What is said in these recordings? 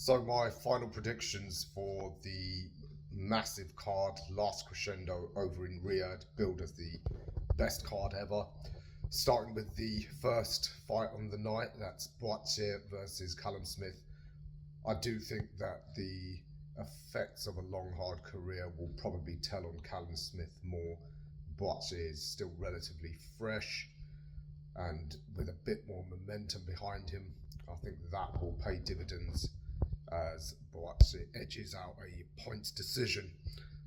So my final predictions for the massive card, Last Crescendo over in Riyadh, billed as the best card ever. Starting with the first fight on the night, that's Boatsier versus Callum Smith. I do think that the effects of a long, hard career will probably tell on Callum Smith more. Boatsier is still relatively fresh and with a bit more momentum behind him. I think that will pay dividends as Boatsier edges out a points decision.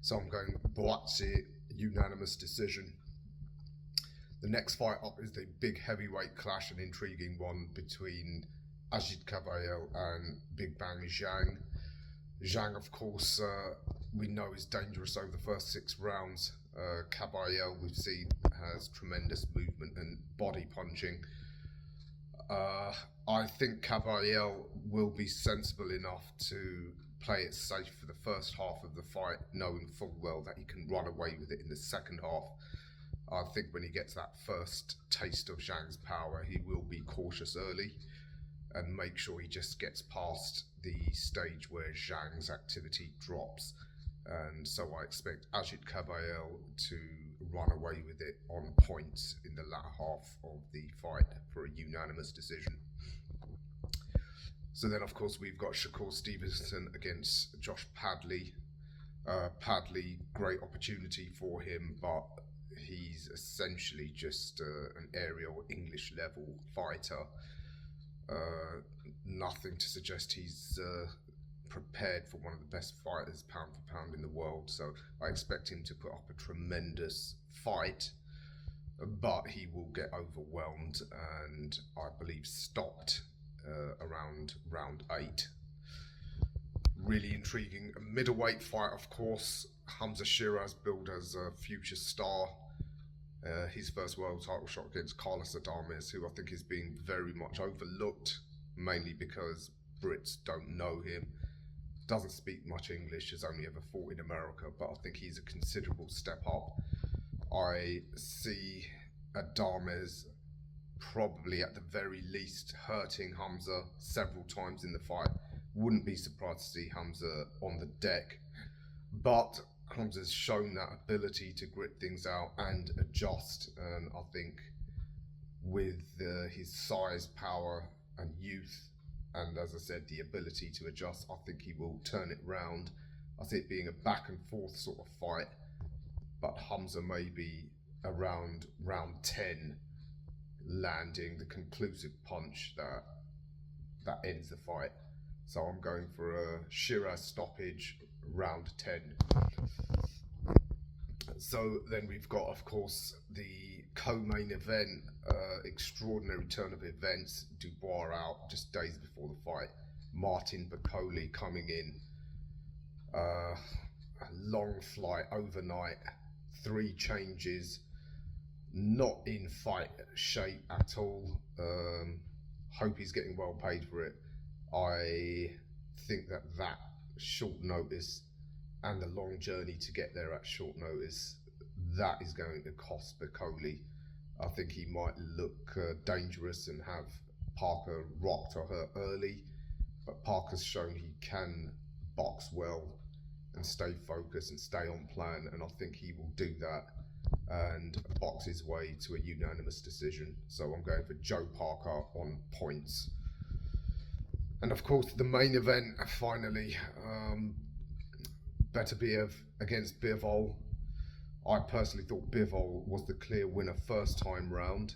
So I'm going Boatsier unanimous decision. The next fight up is the big heavyweight clash, an intriguing one between Ajit Kabayel and Big Bang Zhang. Zhang, of course, we know is dangerous over the first 6 rounds. Kabayel, we've seen, has tremendous movement and body punching. I think Kabayel will be sensible enough to play it safe for the first half of the fight, knowing full well that he can run away with it in the second half. I think when he gets that first taste of Zhang's power, he will be cautious early and make sure he just gets past the stage where Zhang's activity drops. And so I expect Ajit Kabayel to run away with it on points in the latter half of the fight for a unanimous decision. So then, of course, we've got Shakur Stevenson against Josh Padley. Padley, great opportunity for him, but he's essentially just an aerial English level fighter. Nothing to suggest he's prepared for one of the best fighters pound for pound in the world, so I expect him to put up a tremendous fight, but he will get overwhelmed and I believe stopped around round 8. Really intriguing middleweight fight, of course. Hamza Shiraz, billed as a future star. His first world title shot against Carlos Adames, who I think is being very much overlooked, mainly because Brits don't know him. Doesn't speak much English, has only ever fought in America, but I think he's a considerable step up. I see Adames probably at the very least hurting Hamza several times in the fight. Wouldn't be surprised to see Hamza on the deck, but Hamza's shown that ability to grit things out and adjust, and I think with his size, power and youth, and as I said, the ability to adjust, I think he will turn it round. I see it being a back and forth sort of fight, but Hamza may be around round 10 landing the conclusive punch that ends the fight. So I'm going for a Shiraz stoppage, round 10. So then we've got, of course, the co-main event, extraordinary turn of events. Dubois out just days before the fight. Martin Bakole coming in. A long flight overnight, 3 changes, not in fight shape at all. Hope he's getting well paid for it. I think that short notice and the long journey to get there at short notice, that is going to cost Bakole. I think he might look dangerous and have Parker rocked or hurt early, but Parker's shown he can box well and stay focused and stay on plan, and I think he will do that and box his way to a unanimous decision. So I'm going for Joe Parker on points. And of course, the main event, finally, Beterbiev against Bivol. I personally thought Bivol was the clear winner first time round.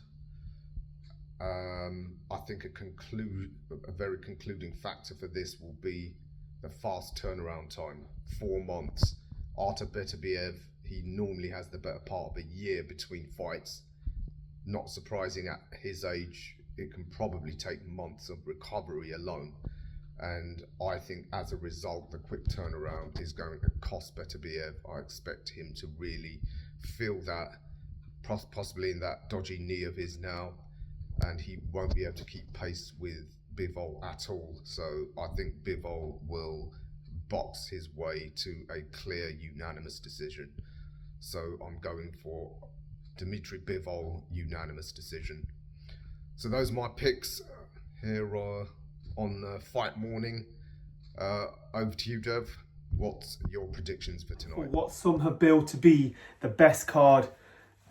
I think a very concluding factor for this will be the fast turnaround time, 4 months. Artur Beterbiev, he normally has the better part of a year between fights. Not surprising at his age, it can probably take months of recovery alone. And I think as a result, the quick turnaround is going to cost Beterbiev. I expect him to really feel that, possibly in that dodgy knee of his now, and he won't be able to keep pace with Bivol at all. So I think Bivol will box his way to a clear unanimous decision. So I'm going for Dmitry Bivol unanimous decision. So those are my picks here on fight morning. Over to you, Dev. What's your predictions for tonight? What some have billed to be the best card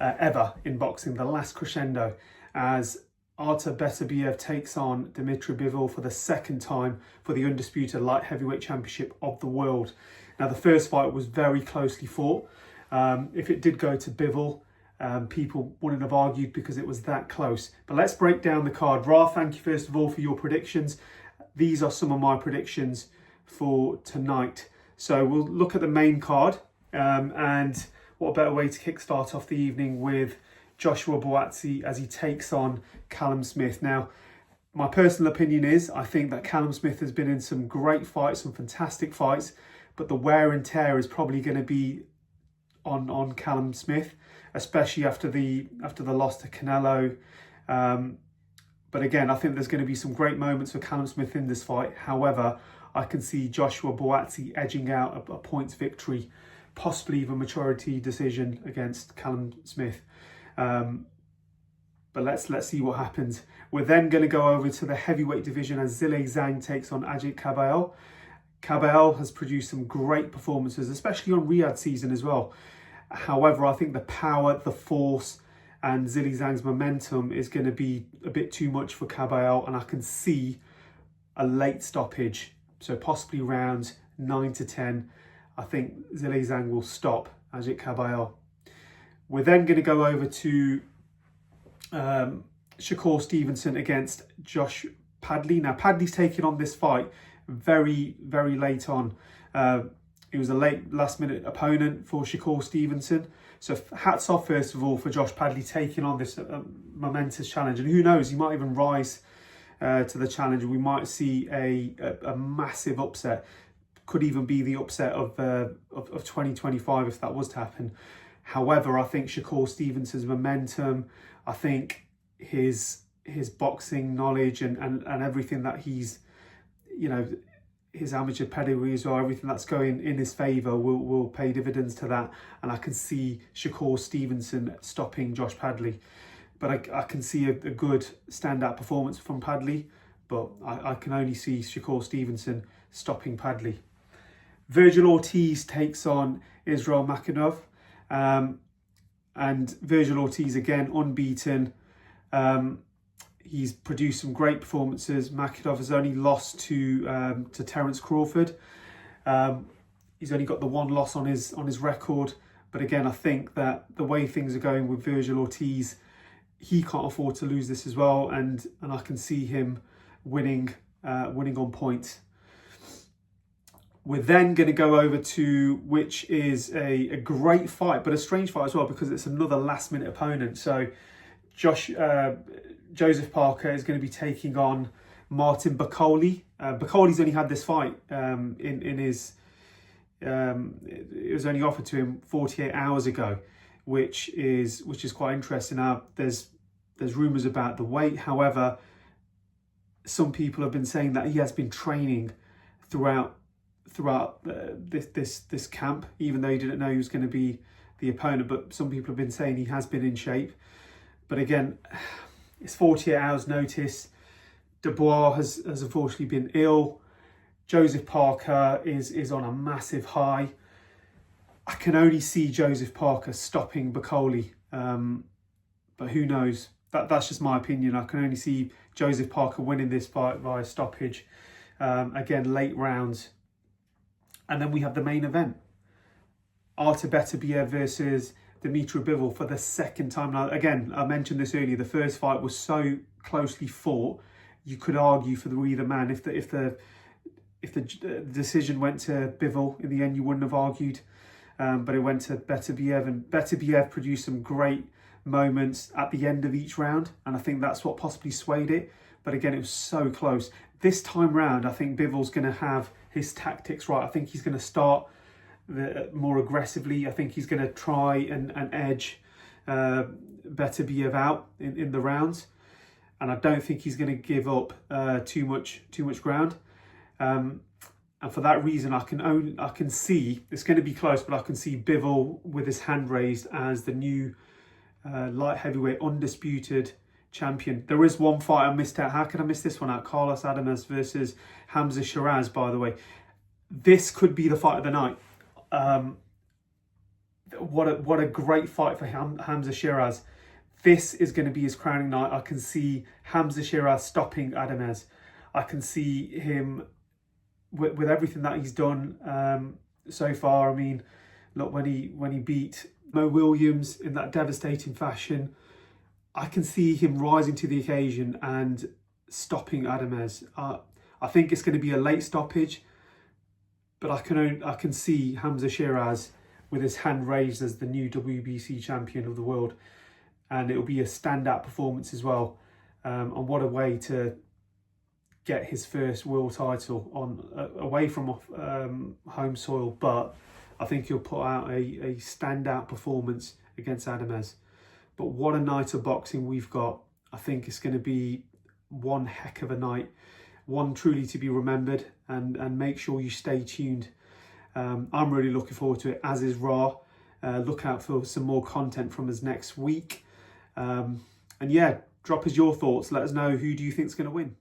ever in boxing, the last crescendo, as Artur Beterbiev takes on Dmitry Bivol for the second time for the undisputed light heavyweight championship of the world. Now, the first fight was very closely fought. If it did go to Bivol, people wouldn't have argued because it was that close. But let's break down the card. Ra, thank you first of all for your predictions. These are some of my predictions for tonight. So we'll look at the main card, and what a better way to kickstart off the evening with Joshua Buatsi as he takes on Callum Smith. Now, my personal opinion is I think that Callum Smith has been in some great fights, some fantastic fights, but the wear and tear is probably going to be on Callum Smith, especially after the loss to Canelo. But again, I think there's going to be some great moments for Callum Smith in this fight. However, I can see Joshua Buatsi edging out a points victory, possibly even majority decision against Callum Smith. But let's see what happens. We're then going to go over to the heavyweight division as Zhilei Zhang takes on Ajit Caballel. Caballel has produced some great performances, especially on Riyadh season as well. However, I think the power, the force, and Zhilei Zhang's momentum is going to be a bit too much for Caballel, and I can see a late stoppage. So possibly rounds 9 to 10. I think Zhilei Zhang will stop Ajit Caballel. We're then going to go over to Shakur Stevenson against Josh Padley. Now, Padley's taking on this fight very, very late on. It was a last-minute opponent for Shakur Stevenson. So hats off, first of all, for Josh Padley taking on this momentous challenge. And who knows, he might even rise to the challenge. We might see a massive upset. Could even be the upset of 2025 if that was to happen. However, I think Shakur Stevenson's momentum, I think his boxing knowledge and everything that he's, his amateur pedigree as well, everything that's going in his favour will pay dividends to that. And I can see Shakur Stevenson stopping Josh Padley. But I can see a good standout performance from Padley, but I can only see Shakur Stevenson stopping Padley. Virgil Ortiz takes on Israel Makhanov. And Virgil Ortiz, again, unbeaten. He's produced some great performances. Makhanov has only lost to Terence Crawford. He's only got the one loss on his record. But again, I think that the way things are going with Virgil Ortiz, he can't afford to lose this as well, and I can see him winning on points. We're then going to go over to, which is a great fight, but a strange fight as well, because it's another last-minute opponent. So Joseph Parker is going to be taking on Martin Bakole. Bacole's only had this fight in his... it was only offered to him 48 hours ago, which is quite interesting. Now, there's rumours about the weight. However, some people have been saying that he has been training throughout this camp, even though he didn't know he was going to be the opponent. But some people have been saying he has been in shape. But again, it's 48 hours notice. Dubois has unfortunately been ill. Joseph Parker is on a massive high. I can only see Joseph Parker stopping Bakole, but who knows? That's just my opinion. I can only see Joseph Parker winning this fight via stoppage. Again, late rounds. And then we have the main event. Artur Beterbiev versus Dmitry Bivol for the second time. Now, again, I mentioned this earlier. The first fight was so closely fought, you could argue for either man. If the decision went to Bivol, in the end, you wouldn't have argued. But it went to Beterbiev, and Beterbiev produced some great moments at the end of each round, and I think that's what possibly swayed it. But again, it was so close. This time round, I think Bivol's going to have his tactics right. I think he's going to start more aggressively. I think he's going to try and edge Beterbiev out in the rounds, and I don't think he's going to give up too much ground. And for that reason, I can see it's going to be close, but I can see Bivol with his hand raised as the new light heavyweight undisputed champion. There is one fight I missed out. How can I miss this one out? Carlos Adames versus Hamza Shiraz, by the way. This could be the fight of the night. What a great fight for Hamza Shiraz. This is going to be his crowning night. I can see Hamza Shiraz stopping Adames. I can see him with everything that he's done so far. I mean, look, when he beat Mo Williams in that devastating fashion, I can see him rising to the occasion and stopping Adames. I think it's going to be a late stoppage, but I can see Hamza Shiraz with his hand raised as the new WBC champion of the world, and it'll be a standout performance as well. And what a way to get his first world title away from home soil, but I think he'll put out a standout performance against Adames. But what a night of boxing we've got. I think it's going to be one heck of a night, one truly to be remembered, and make sure you stay tuned. I'm really looking forward to it, as is Ra. Look out for some more content from us next week. And yeah, drop us your thoughts. Let us know, who do you think is going to win?